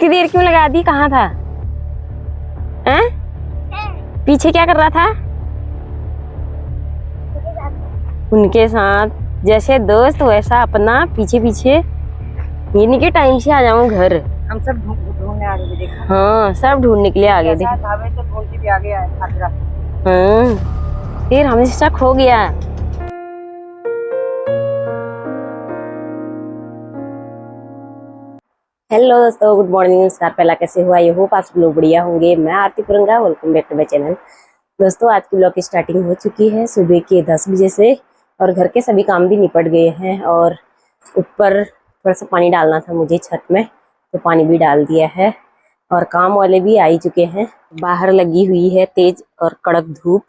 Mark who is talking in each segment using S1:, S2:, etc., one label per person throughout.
S1: इतनी देर क्यों लगा दी? कहाँ था? हैं? पीछे क्या कर रहा था? उनके साथ। जैसे दोस्त वैसा अपना पीछे पीछे। ये नहीं कि टाइम से आ जाऊं घर।
S2: हम सब ढूंढने आ गए, देखा?
S1: हाँ, सब ढूंढने के लिए आ गए थे।
S2: तो ढूंढ के भी आ गए आधी रात।
S1: हाँ, फिर हमेशा खो गया। हेलो दोस्तों, गुड मॉर्निंग, नमस्कार। पहला कैसे हुआ? ये होप आप सब लोग बढ़िया होंगे। मैं Aarti Puranga, welcome back to my channel. दोस्तों, आज की ब्लॉग की स्टार्टिंग हो चुकी है सुबह के 10 बजे से और घर के सभी काम भी निपट गए हैं। और ऊपर थोड़ा सा पानी डालना था मुझे छत में, तो पानी भी डाल दिया है और काम वाले भी आ ही चुके हैं। बाहर लगी हुई है तेज और कड़क धूप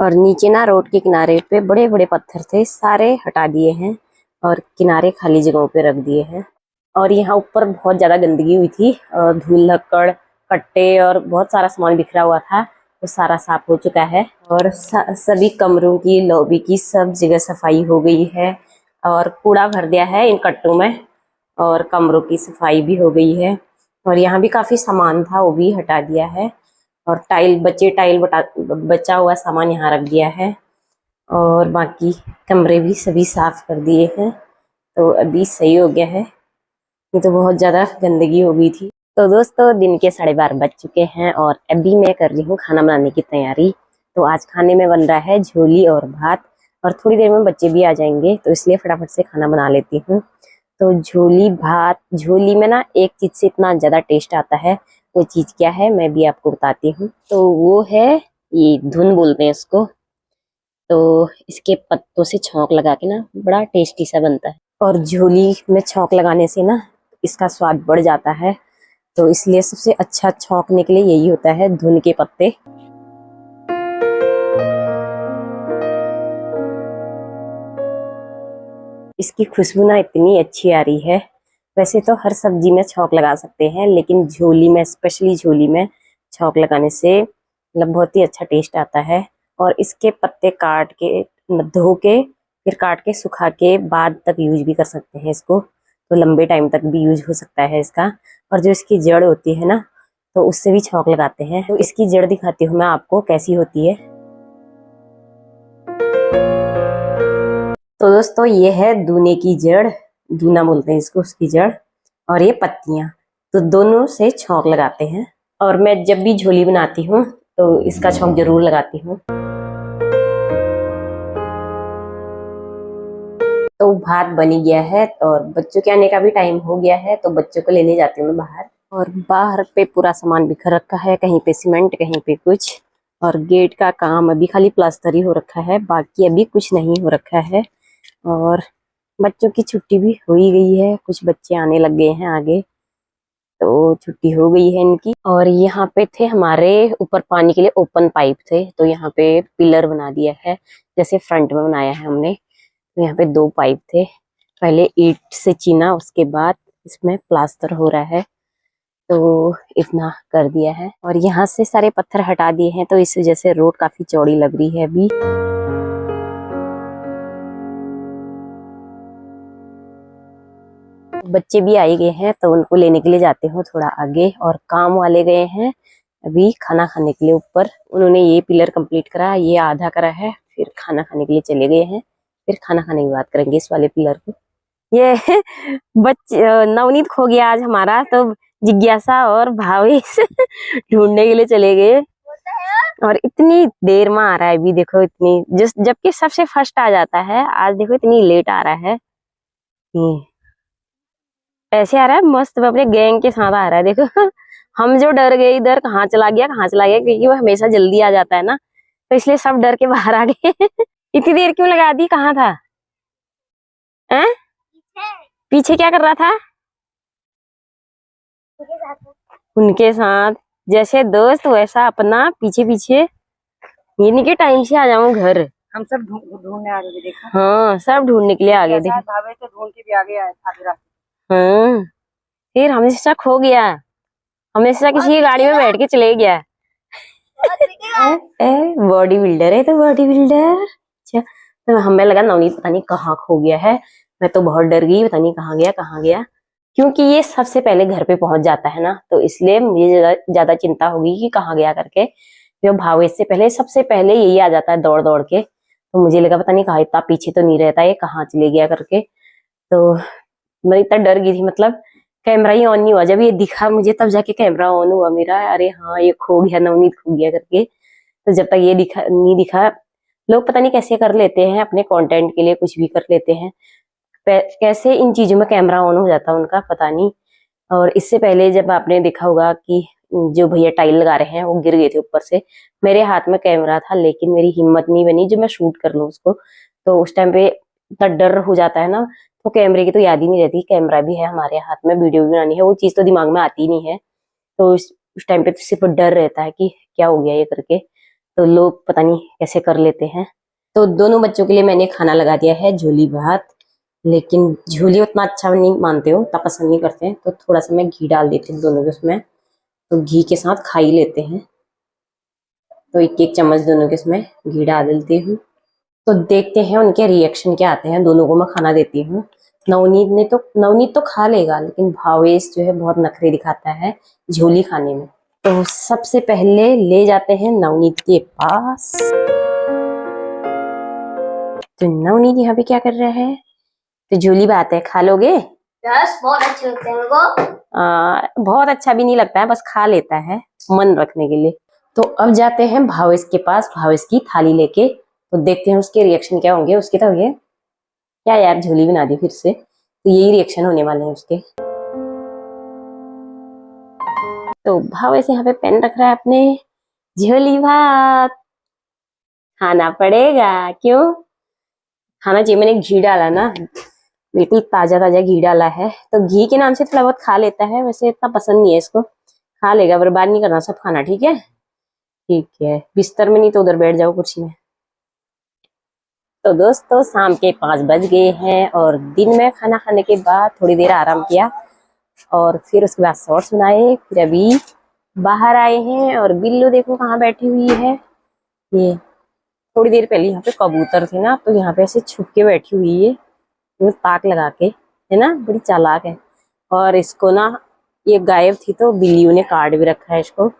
S1: और नीचे ना रोड के किनारे पे बड़े बड़े पत्थर थे, सारे हटा दिए हैं और किनारे खाली जगहों पे रख दिए हैं। और यहाँ ऊपर बहुत ज़्यादा गंदगी हुई थी और धूल धक्कड़ कट्टे और बहुत सारा सामान बिखरा हुआ था, वो सारा साफ हो चुका है। और सभी कमरों की, लॉबी की, सब जगह सफाई हो गई है और कूड़ा भर दिया है इन कट्टों में और कमरों की सफाई भी हो गई है। और यहाँ भी काफ़ी सामान था, वो भी हटा दिया है और टाइल बचा हुआ सामान यहाँ रख दिया है और बाकी कमरे भी सभी साफ कर दिए हैं। तो अभी सही हो गया है, ये तो बहुत ज़्यादा गंदगी हो गई थी। तो दोस्तों, दिन के 12:30 बज चुके हैं और अभी मैं कर रही हूँ खाना बनाने की तैयारी। तो आज खाने में बन रहा है झोली और भात और थोड़ी देर में बच्चे भी आ जाएंगे, तो इसलिए फटाफट से खाना बना लेती हूँ। तो झोली भात, झोली में ना एक चीज़ से इतना ज़्यादा टेस्ट आता है, वो चीज़ क्या है मैं भी आपको बताती हूँ। तो वो है, ये धुन बोलते हैं इसको। तो इसके पत्तों से छौंक लगा के ना बड़ा टेस्टी सा बनता है और झोली में छौंक लगाने से ना इसका स्वाद बढ़ जाता है। तो इसलिए सबसे अच्छा छौंकने के लिए यही होता है, धुन के पत्ते। इसकी खुशबू ना इतनी अच्छी आ रही है। वैसे तो हर सब्जी में छौंक लगा सकते हैं, लेकिन झोली में, स्पेशली झोली में छौंक लगाने से मतलब बहुत ही अच्छा टेस्ट आता है। और इसके पत्ते काट के, धो के, फिर काट के सुखा के बाद तक यूज भी कर सकते हैं इसको, तो लंबे टाइम तक भी यूज हो सकता है इसका। और जो इसकी जड़ होती है ना, तो उससे भी छौंक लगाते हैं। तो इसकी जड़ दिखाती हूँ मैं आपको कैसी होती है। तो दोस्तों, ये है दूने की जड़, दूना बोलते हैं इसको, उसकी जड़। और ये पत्तियां, तो दोनों से छौंक लगाते हैं। और मैं जब भी झोली बनाती हूँ तो इसका छौंक जरूर लगाती हूँ। तो भात बनी गया है और बच्चों के आने का भी टाइम हो गया है, तो बच्चों को लेने जाती हूँ मैं बाहर। और बाहर पे पूरा सामान बिखर रखा है, कहीं पे सीमेंट, कहीं पे कुछ। और गेट का काम अभी खाली प्लास्टर ही हो रखा है, बाकी अभी कुछ नहीं हो रखा है। और बच्चों की छुट्टी भी हो ही गई है, कुछ बच्चे आने लग गए हैं आगे, तो छुट्टी हो गई है इनकी। और यहाँ पे थे हमारे ऊपर पानी के लिए ओपन पाइप थे, तो यहाँ पे पिलर बना दिया है, जैसे फ्रंट में बनाया है हमने। तो यहाँ पे 2 पाइप थे, पहले ईंट से चीना, उसके बाद इसमें प्लास्टर हो रहा है, तो इतना कर दिया है। और यहाँ से सारे पत्थर हटा दिए हैं, तो इस वजह से रोड काफी चौड़ी लग रही है अभी। बच्चे भी आए गए हैं, तो उनको लेने के लिए जाते हो थोड़ा आगे। और काम वाले गए हैं अभी खाना खाने के लिए ऊपर, उन्होंने ये पिलर कंप्लीट करा, ये आधा करा है, फिर खाना खाने के लिए चले गए हैं। फिर खाना खाने की बात करेंगे इस वाले पिलर को। ये बच्चे नवनीत खो गया आज हमारा, तो जिज्ञासा और भावेश ढूंढने के लिए चले गए और इतनी देर में आ रहा है अभी, देखो इतनी, जबकि सबसे फर्स्ट आ जाता है, आज देखो इतनी लेट आ रहा है। ऐसे आ रहा है मस्त, अपने गैंग के साथ आ रहा है, देखो। हम जो डर गए इधर, कहाँ चला गया कहाँ चला गया, क्योंकि वो हमेशा जल्दी आ जाता है ना, तो इसलिए सब डर के बाहर आ गए। इतनी देर क्यों लगा दी? कहाँ था? हैं? पीछे क्या कर रहा था? उनके साथ। जैसे दोस्त वैसा अपना पीछे पीछे। ये नहीं कि टाइम से आ जाऊं घर।
S2: हम सब ढूंढने आ गए, देखा?
S1: हाँ, सब ढूंढने के लिए आ गए थे।
S2: तो ढूंढ के भी आ गए आधी रात।
S1: हाँ, फिर हमेशा खो गया, हमेशा किसी की गाड़ी में बैठ के चले गया। बॉडी बिल्डर है, तो बॉडी बिल्डर। अच्छा, तो हमें लगा नवनीत पता नहीं कहाँ खो गया है, मैं तो बहुत डर गई, पता नहीं कहाँ गया कहाँ गया। क्योंकि ये सबसे पहले घर पे पहुंच जाता है ना, तो इसलिए मुझे ज्यादा चिंता होगी कि कहाँ गया करके। जो भावेश से पहले सबसे पहले यही आ जाता है दौड़ दौड़ के, तो मुझे लगा पता नहीं कहाँ, इतना पीछे तो नहीं रहता, ये कहाँ चले गया करके। तो मैं इतना डर गई थी, मतलब कैमरा ही ऑन नहीं हुआ, जब ये दिखा मुझे तब जाके कैमरा ऑन हुआ मेरा। अरे हाँ, ये खो गया, नवनीत खो गया करके। तो जब तक ये नहीं दिखा, लोग पता नहीं कैसे कर लेते हैं, अपने कंटेंट के लिए कुछ भी कर लेते हैं, कैसे इन चीजों में कैमरा ऑन हो जाता है उनका, पता नहीं। और इससे पहले जब आपने देखा होगा कि जो भैया टाइल लगा रहे हैं वो गिर गए थे ऊपर से, मेरे हाथ में कैमरा था लेकिन मेरी हिम्मत नहीं बनी जो मैं शूट कर लूं उसको। तो उस टाइम पे इतना डर हो जाता है ना, तो कैमरे की तो याद ही नहीं रहती, कैमरा भी है हमारे हाथ में, वीडियो भी बनानी है, वो चीज तो दिमाग में आती नहीं है। तो उस टाइम पे तो सिर्फ डर रहता है कि क्या हो गया ये करके, तो लोग पता नहीं कैसे कर लेते हैं। तो दोनों बच्चों के लिए मैंने खाना लगा दिया है, झोली भात, लेकिन झोली उतना अच्छा नहीं मानते हो, उतना पसंद नहीं करते हैं, तो थोड़ा सा मैं घी डाल देती हूँ दोनों के उसमें, तो घी के साथ खा ही लेते हैं। तो एक एक चम्मच दोनों के उसमें घी डाल देती हूँ। तो देखते हैं उनके रिएक्शन क्या आते हैं। दोनों को मैं खाना देती हूँ। नवनीत तो खा लेगा, लेकिन भावेश जो है बहुत नखरे दिखाता है झोली खाने में। तो सबसे पहले ले जाते हैं नवनीत के पास। तो नवनीत यहाँ पे क्या कर रहा है? तो झोली बात है, खा लोगे?
S3: यस, बहुत अच्छे लगते हैं मेरे को।
S1: बहुत अच्छा भी नहीं लगता है, बस खा लेता है मन रखने के लिए। तो अब जाते हैं भावेश के पास, भावेश की थाली लेके, तो देखते हैं उसके रिएक्शन क्या होंगे। उसके तो ये क्या यार, झोली बना दी फिर से, तो यही रिएक्शन होने वाले हैं उसके। तो भावेश यहाँ पे पेन रख रहा है अपने, झोली भात खाना पड़ेगा। क्यों खाना चाहिए? मैंने घी डाला ना, बिल्कुल ताजा ताजा घी डाला है, तो घी के नाम से थोड़ा बहुत खा लेता है, वैसे इतना पसंद नहीं है इसको, खा लेगा, बर्बाद नहीं करना सब खाना। ठीक है, ठीक है, बिस्तर में नहीं तो उधर बैठ जाओ कुर्सी में। तो दोस्तों शाम के 5 बज गए हैं और दिन में खाना खाने के बाद थोड़ी देर आराम किया और फिर उसके बाद शॉर्ट्स बनाए। फिर अभी बाहर आए हैं और बिल्लू देखो कहाँ बैठी हुई है। ये थोड़ी देर पहले यहाँ पे कबूतर थे ना, तो यहाँ पे ऐसे छुप के बैठी हुई है, ताक लगा के, है ना, बड़ी चालाक है। और इसको ना, ये गायब थी तो बिल्लियों ने काट भी रखा है इसको,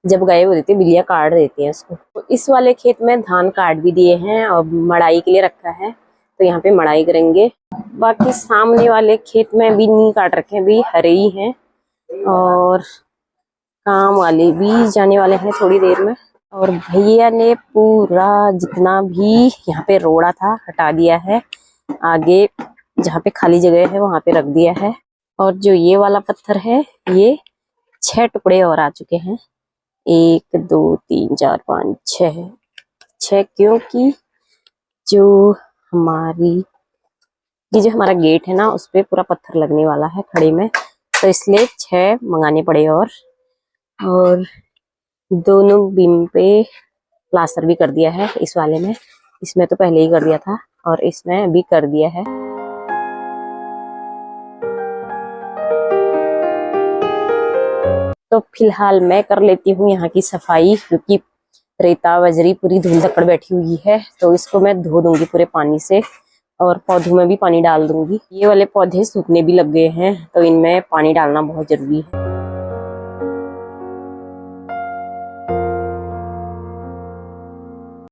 S1: जब गायब हो जाती है बिल्लियां काट देती हैं इसको। तो इस वाले खेत में धान काट भी दिए हैं और मड़ाई के लिए रखा है, तो यहाँ पे मड़ाई करेंगे। बाकी सामने वाले खेत में भी नहीं काट रखे हैं, अभी हरे ही हैं, और काम वाले भी जाने वाले हैं थोड़ी देर में। और भैया ने पूरा जितना भी यहाँ पे रोड़ा था हटा दिया है, आगे जहाँ पे खाली जगह है वहां पे रख दिया है। और जो ये वाला पत्थर है, ये 6 टुकड़े और आ चुके हैं, 1 2 3 4 5 6, क्योंकि जो हमारा गेट है ना, उस पे पूरा पत्थर लगने वाला है खड़े में, तो इसलिए 6 मंगाने पड़े। और दोनों बीम पे प्लास्टर भी कर दिया है इस वाले में, इसमें तो पहले ही कर दिया था और इसमें भी कर दिया है। तो फिलहाल मैं कर लेती हूँ यहाँ की सफाई, क्योंकि रेता बजरी पूरी धूल धक्कड़ बैठी हुई है, तो इसको मैं धो दूंगी पूरे पानी से और पौधों में भी पानी डाल दूंगी। ये वाले पौधे सूखने भी लग गए हैं, तो इनमें पानी डालना बहुत जरूरी है।